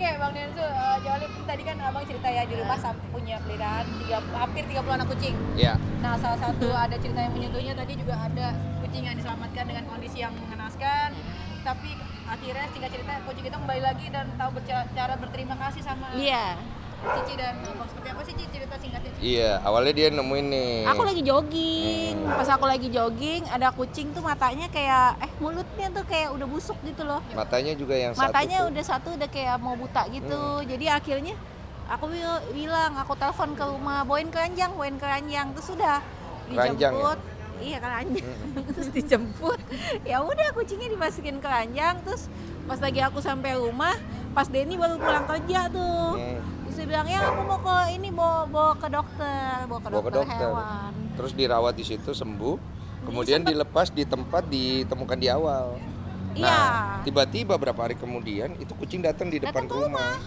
Oke, Bang Densu, jawab tadi kan Abang cerita ya di rumah punya peliharaan hampir 30 anak kucing. Iya. Nah, salah satu ada cerita yang menyentuhnya tadi juga ada kucing yang diselamatkan dengan kondisi yang mengenaskan. Tapi akhirnya singkat cerita kucing itu kembali lagi dan tahu cara berterima kasih sama Cici dan Abang. Seperti apa sih Cici cerita singkatnya? Iya, awalnya dia nemuin nih. Aku lagi jogging. Pas aku lagi jogging, ada kucing tuh matanya kayak mulutnya tuh kayak udah busuk gitu loh. Matanya juga yang Matanya satu tuh. udah satu udah kayak mau buta gitu. Jadi akhirnya aku bilang, aku telepon ke rumah, bawain keranjang. Terus udah Keranjang dijemput. Iya, keranjang. Terus dijemput. Ya udah kucingnya dimasukin keranjang. Terus pas lagi aku sampai rumah, pas Denny baru pulang kerja tuh. Terus dia bilang, ya aku mau ke ini, bawa ke dokter hewan. Terus dirawat di situ sembuh. Kemudian dilepas di tempat ditemukan di awal. Nah, tiba-tiba berapa hari kemudian itu kucing datang di depan rumah.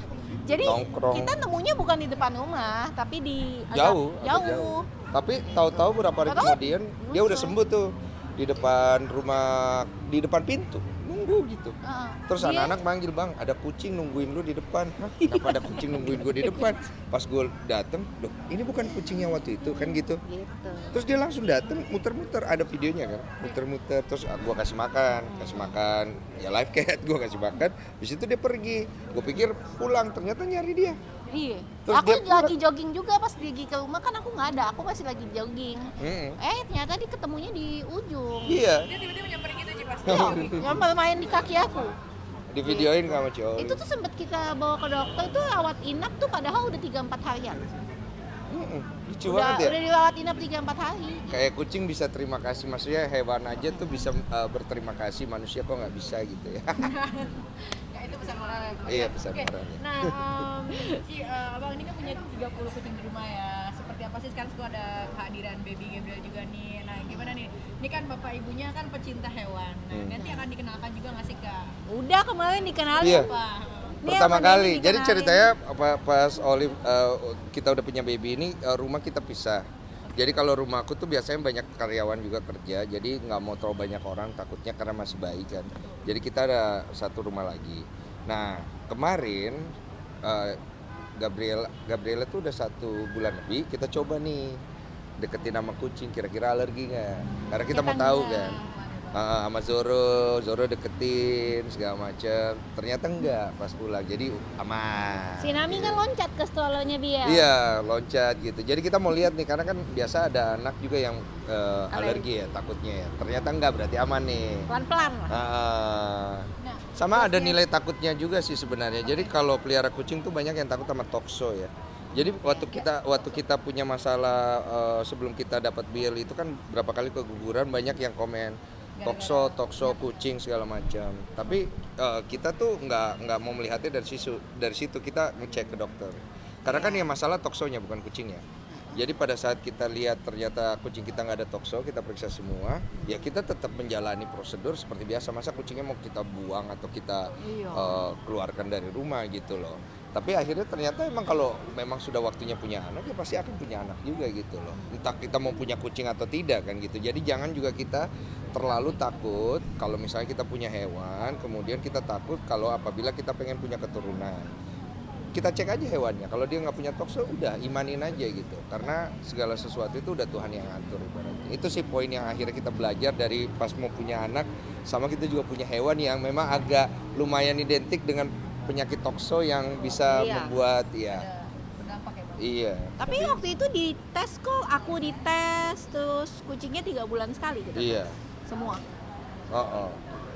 Jadi nongkrong. kita nemunya bukan di depan rumah, tapi di jauh. Tapi tahu-tahu berapa hari kemudian dia udah sembuh tuh di depan rumah, di depan pintu nunggu gitu. Terus anak-anak manggil, bang, ada kucing nungguin lu di depan. Kenapa ada kucing nungguin gue di depan? Pas gue dateng, loh ini bukan kucingnya waktu itu kan gitu. Terus dia langsung dateng muter-muter, ada videonya kan, muter-muter. Terus gue kasih makan, ya live cat gue kasih makan. Habis itu dia pergi. Gue pikir pulang, ternyata nyari dia. Iya. Terus aku lagi jogging juga, pas pergi ke rumah kan aku nggak ada, aku masih lagi jogging. Ternyata dia ketemunya di ujung. Iya. Dia tiba-tiba nyamperin gitu Ci pas. Yang main di kaki aku. Di videoin sama Ciowi. Itu tuh sempet kita bawa ke dokter tuh rawat inap tuh padahal udah 3-4 harian. Lucu banget ya. Udah dirawat inap 3-4 hari. Kayak kucing bisa terima kasih, maksudnya hewan aja tuh bisa berterima kasih, manusia kok nggak bisa gitu ya. Itu pesan moralnya. Iya, pesan moralnya. Nah, Ci, Abang ini kan punya 30 kucing di rumah ya. Seperti apa sih sekarang ada kehadiran baby Gabriel juga nih. Nah, gimana nih? Ini kan bapak ibunya kan pecinta hewan. Nah, nanti akan dikenalkan juga nggak sih Kak? Udah kemarin dikenalin. Iya. Apa? Pertama kali. Jadi ceritanya pas Olive kita udah punya baby ini, rumah kita pisah. Jadi kalau rumahku tuh biasanya banyak karyawan juga kerja, jadi nggak mau terlalu banyak orang, takutnya karena masih bayi kan. Jadi kita ada satu rumah lagi. Nah kemarin Gabriela tuh udah 1 bulan lebih, kita coba nih deketin sama kucing, kira-kira alergi nggak? Karena kita mau tahu kan. Sama Zoro deketin segala macem, ternyata enggak pas pulang, jadi aman. Si Nami kan loncat ke strollnya dia. Iya, loncat gitu. Jadi kita mau lihat nih, karena kan biasa ada anak juga yang alergi ya, takutnya ya. Ternyata enggak, berarti aman nih. Pelan-pelan lah. Sama ada nilai takutnya juga sih sebenarnya. Jadi kalau pelihara kucing tuh banyak yang takut sama tokso ya. Jadi waktu kita punya masalah sebelum kita dapat bill itu kan berapa kali keguguran, banyak yang komen tokso kucing segala macam. Tapi kita tuh nggak mau melihatnya dari situ kita ngecek ke dokter. Karena kan yang masalah toksonya bukan kucingnya. Jadi pada saat kita lihat ternyata kucing kita nggak ada tokso, kita periksa semua, ya kita tetap menjalani prosedur seperti biasa. Masa kucingnya mau kita buang atau kita keluarkan dari rumah gitu loh. Tapi akhirnya ternyata emang kalau memang sudah waktunya punya anak, ya pasti akan punya anak juga gitu loh. Entah kita mau punya kucing atau tidak kan gitu. Jadi jangan juga kita terlalu takut kalau misalnya kita punya hewan, kemudian kita takut kalau apabila kita pengen punya keturunan. Kita cek aja hewannya, kalau dia nggak punya tokso udah imanin aja gitu, karena segala sesuatu itu udah Tuhan yang atur ibaratnya. Itu sih poin yang akhirnya kita belajar dari pas mau punya anak, sama kita juga punya hewan yang memang agak lumayan identik dengan penyakit tokso yang bisa membuat berdampak ya Bang? Iya. Tapi waktu itu dites kok, aku dites, terus kucingnya 3 bulan sekali gitu. Iya. Semua.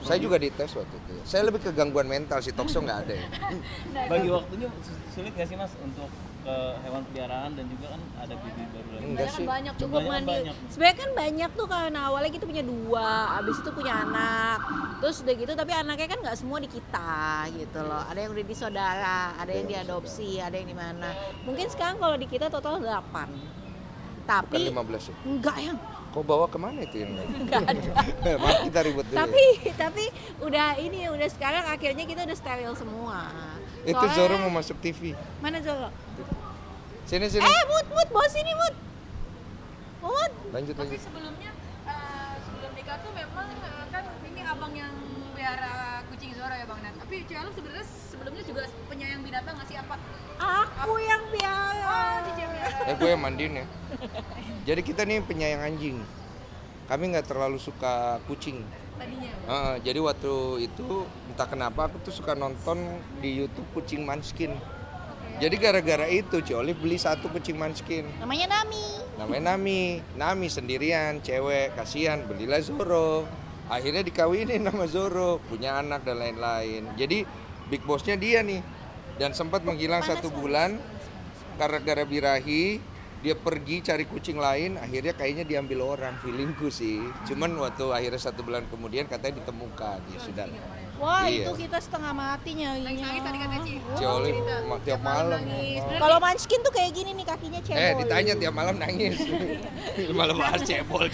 Saya juga dites waktu itu. Saya lebih ke gangguan mental, si tokso nggak ada ya. Bagi waktunya sulit nggak sih Mas untuk ke hewan peliharaan dan juga kan ada baby baru lagi? Enggak sih. Banyak juga Cukup mandiri. Sebenarnya kan banyak tuh, karena awalnya kita punya 2, abis itu punya anak, terus udah gitu, tapi anaknya kan nggak semua di kita gitu loh. Ada yang udah di saudara, ada yang diadopsi, ada yang di mana. Mungkin sekarang kalau di kita total 8. Tapi Bukan 15 ya? enggak yang Kau bawa kemana itu yang lain? enggak ada. Maaf kita ribut dulu. Tapi udah sekarang akhirnya kita udah steril semua. Itu Zoro mau masuk TV. Mana Zoro? Sini. Mut, bawa sini Mut. Mut. Lanjut. Tapi sebelumnya sebelum nikah tuh memang kan ini abang yang pelihara kucing Zoro ya Bang Nat. Tapi Cialuk sebenarnya sebelumnya juga penyayang binatang Gue yang mandiin ya. Jadi kita nih penyayang anjing. Kami nggak terlalu suka kucing. Tadinya. Jadi waktu itu entah kenapa aku tuh suka nonton di YouTube kucing Munchkin. Jadi gara-gara itu Ci Olive beli satu kucing Munchkin. Namanya Nami. Nami sendirian, cewek, kasihan, belilah Zoro. Akhirnya dikawinin sama Zoro, punya anak dan lain-lain. Jadi big bossnya dia nih. Dan sempat menghilang 1 bulan karena gara birahi. Dia pergi cari kucing lain, akhirnya kayaknya diambil orang, feelingku sih. Cuman waktu akhirnya 1 bulan kemudian katanya ditemukan, ya sudah. Wah, Iya. itu kita setengah mati Nangis tadi kata Ci. Ci Olive tiap malam. nangis. Kalau Munchkin tuh kayak gini nih kakinya cebol. Ditanya tiap malam nangis. Malah bahas cebol.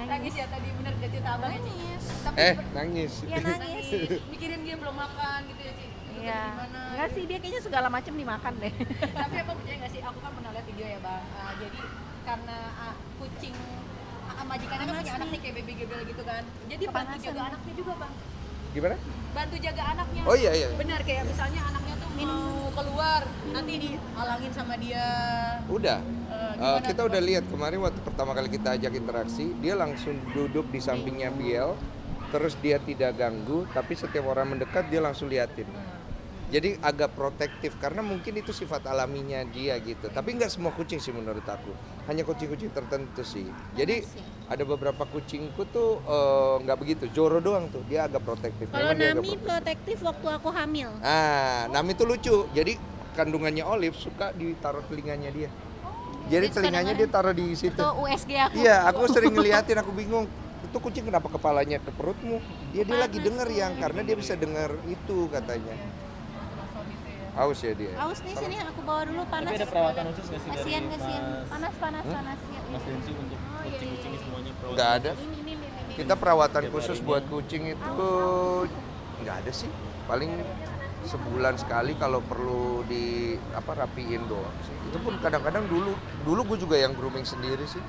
Nangis ya tadi bener gak cerita abang ya Ci? Tapi Nangis. Iya nangis. mikirin dia belum makan gitu ya Ci. Iya. Gimana? Enggak sih, dia kayaknya segala macam dimakan deh. Tapi abang percaya gak sih, aku kan pernah lihat video ya bang. Jadi karena kucing majikannya kan punya anak nih kayak baby gebel gitu kan. Jadi bantu jaga anaknya juga bang. Gimana? Bantu jaga anaknya. Oh iya. Benar, kayak misalnya anaknya tuh mau keluar, nanti dihalangin sama dia. Udah. Gimana Kita tuh, udah lihat kemarin waktu pertama kali kita ajak interaksi, dia langsung duduk di sampingnya Biel, terus dia tidak ganggu, tapi setiap orang mendekat dia langsung liatin. Jadi agak protektif karena mungkin itu sifat alaminya dia gitu. Tapi nggak semua kucing sih menurut aku. Hanya kucing-kucing tertentu sih. Jadi ada beberapa kucingku tuh nggak begitu. Zoro doang tuh dia agak protektif. Kalau Memang dia agak Nami protektif waktu aku hamil. Nami tuh lucu. Jadi kandungannya Olive suka ditaruh telinganya dia. Jadi telinganya dia taruh di situ. Itu USG aku. Iya, aku sering ngeliatin, aku bingung. Itu kucing kenapa kepalanya ke perutmu? Dia lagi denger yang karena dia bisa denger itu katanya. Aus ya dia. Aus nih sini aku bawa dulu panas. Tapi ada perawatan khusus nggak sih Kasian. dari Panas. Mas Densu untuk kucing-kucing semuanya perawatan? Nggak ada. Ini. Kita perawatan khusus buat kucing itu nggak ada sih. Paling sebulan sekali kalau perlu rapiin doang sih. Itu pun kadang-kadang dulu gue juga yang grooming sendiri sih.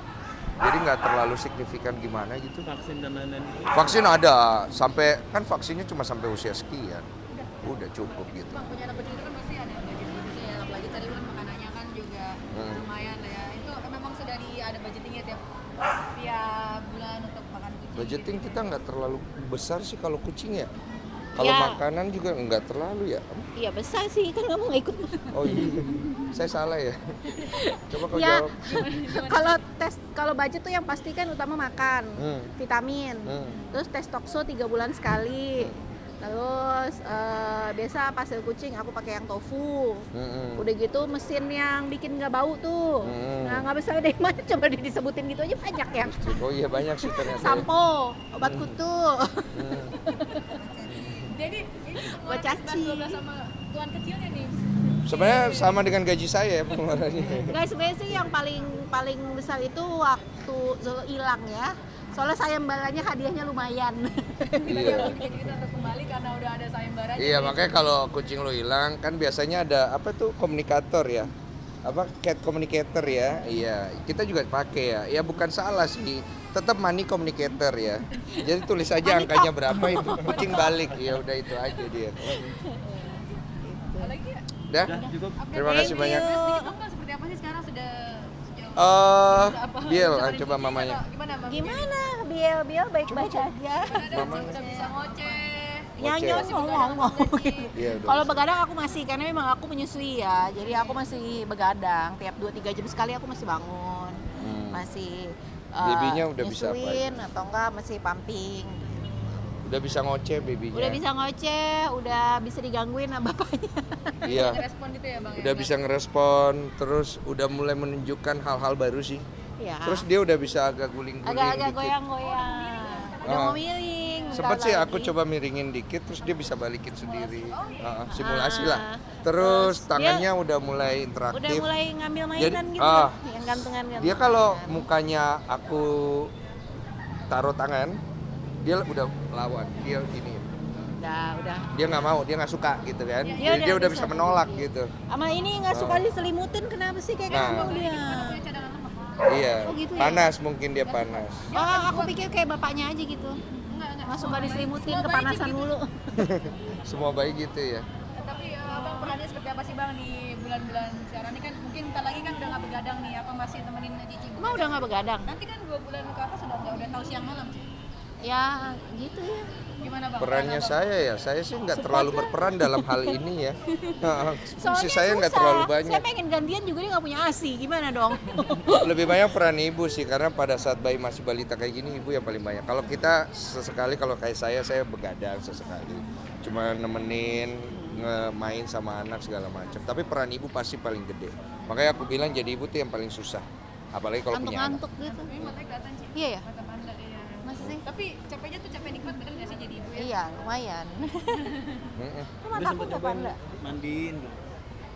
Jadi nggak terlalu signifikan gimana gitu. Vaksin dan lain-lain itu? Vaksin ada, sampai kan vaksinnya cuma sampai usia sekian. Udah cukup gitu. Bang, punya anak kucing itu kan pasti ada budget khususnya ya. Apalagi tadi kan makanannya kan juga lumayan lah ya. Itu memang sudah ada budgetingnya tiap bulan untuk makan kucing. Budgeting kita nggak terlalu besar sih kalau kucing ya. Kalau Ya. makanan juga nggak terlalu ya. Iya besar sih, kan kamu nggak ikut. Oh iya, saya salah ya. Coba kau Ya, jawab. kalau budget tuh yang pasti kan utama makan, vitamin, terus tes tokso 3 bulan sekali. Terus biasa pasir kucing aku pakai yang tofu. Udah gitu mesin yang bikin nggak bau tuh. Nah nggak bisa dari mana, coba disebutin gitu aja banyak ya. Oh iya banyak sih ternyata. Sampo, obat kutu. Jadi ini Buat pengeluaran cacing. 11-12 sama tuan kecilnya nih. Sebenarnya sama dengan gaji saya pengeluarannya. Guys, sebenarnya sih yang paling besar itu waktu Zoro hilang ya. Soalnya sayembaranya hadiahnya lumayan. Iya. Kita untuk kembali karena udah ada sayembaranya. Iya makanya kalau kucing lo hilang kan biasanya ada komunikator ya. Cat communicator ya. Iya, kita juga pakai ya. Ya bukan salah sih. Tetap money communicator ya. Jadi tulis aja angkanya berapa itu kucing balik. Ya udah itu aja dia. Lagi ya? Dah. Cukup. Terima kasih banyak. Sedikit dong Bang, seperti apa sih sekarang sudah Biel, coba mamanya. Gimana Bang? Gimana? Biel baik-baik aja. Udah bisa ngoceh. Nyanyi Ngoceh. ngomong. Iya, udah Kalau bisa. begadang aku masih, karena memang aku menyusui ya. Jadi aku masih begadang. Tiap 2-3 jam sekali aku masih bangun. Masih Babynya udah bisa apa nyusuin atau enggak masih pumping. Udah bisa ngoceh babynya. Udah bisa ngoceh, udah bisa digangguin sama bapaknya. Iya. Respon gitu ya Bang. Udah bisa ngerespon, terus udah mulai menunjukkan hal-hal baru sih. Iya. Terus dia udah bisa agak guling-guling Agak-agak dikit. goyang-goyang. Udah mau miring. Sempet bentar sih lagi. aku coba miringin dikit, terus dia bisa balikin sendiri. Simulasi Ah. lah. Terus Terus tangannya udah mulai Udah interaktif. mulai ngambil Jadi, mainan gitu. Yang gantungan-gantungan. Dia kalau mukanya aku taruh tangan, dia udah lawan. Dia gini. Udah. Dia nggak mau, dia nggak suka gitu kan. Dia Jadi dia udah udah bisa. bisa menolak gitu. Sama ini nggak suka diselimutin, kenapa sih kayak Nah. kamu dia? Iya. Oh, gitu ya? Panas mungkin dia panas. Oh, aku pikir kayak bapaknya aja gitu. Enggak. Nggak suka diselimutin, Semua bayi kepanasan gitu. mulu. Semua bayi gitu ya. Tapi abang perannya seperti apa sih Bang di bulan-bulan siaran ini kan mungkin bentar lagi kan udah nggak begadang nih, apa masih temenin Cici? Emang udah nggak begadang? Nanti kan 2 bulan ke atas udah tahu siang malam sih. Ya gitu ya. Gimana Bang? Perannya saya sih nggak terlalu berperan dalam hal ini ya. Fungsi Soalnya saya nggak susah. terlalu Saya banyak. pengen gantian juga dia nggak punya ASI, gimana dong? Lebih banyak peran ibu sih, karena pada saat bayi masih balita kayak gini ibu yang paling banyak. Kalau kita sesekali, kalau kayak saya begadang sesekali, cuma nemenin, main sama anak segala macam. Tapi peran ibu pasti paling gede. Makanya aku bilang jadi ibu tuh yang paling susah, apalagi kalau punya anak. Ngantuk-ngantuk gitu. Tapi matanya kelihatan sih. Iya ya? Mata Anda iya. Masih sih? Tapi capeknya tuh capek nikmat bener nggak sih jadi ibu ya? Iya, lumayan. Mm-mm. Lu mata aku nggak Panda? mandiin belum?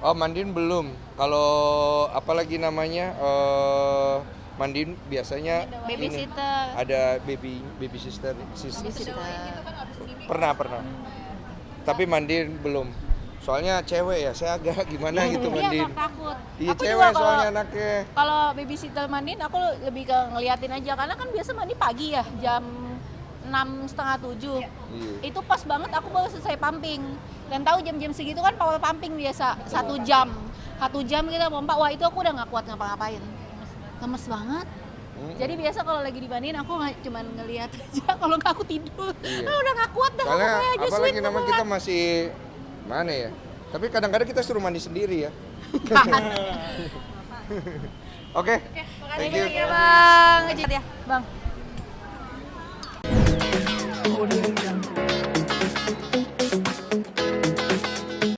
Oh, mandiin belum. Kalau apalagi namanya mandiin biasanya ini, Babysitter. ada baby sister. Babysitter. Itu kan harus ini. Pernah. Tapi mandiin belum. Soalnya cewek ya, saya agak gimana gitu Iya, mandiin. nggak takut. Iya, Aku cewek juga kalau- soalnya anaknya. Kalau babysitter mandiin aku lebih ke ngeliatin aja karena kan biasa mandi pagi ya jam 6:30, 7. Iya. Itu pas banget aku baru selesai pumping. Dan tahu jam-jam segitu kan power pumping biasa 1 jam. 1 jam kita pompa, wah itu aku udah nggak kuat ngapa-ngapain. Lemes banget. Jadi biasa kalau lagi dimandiin aku cuman ngeliat aja, kalau nggak aku tidur. Iya. Udah nggak kuat dah. Soalnya pokoknya aja apalagi sweet namanya banget. kita masih mana ya? Tapi kadang-kadang kita suruh mandi sendiri ya. Oke. Oke, makasih Thank you. banyak ya Bang. Ngejit ya, Bang.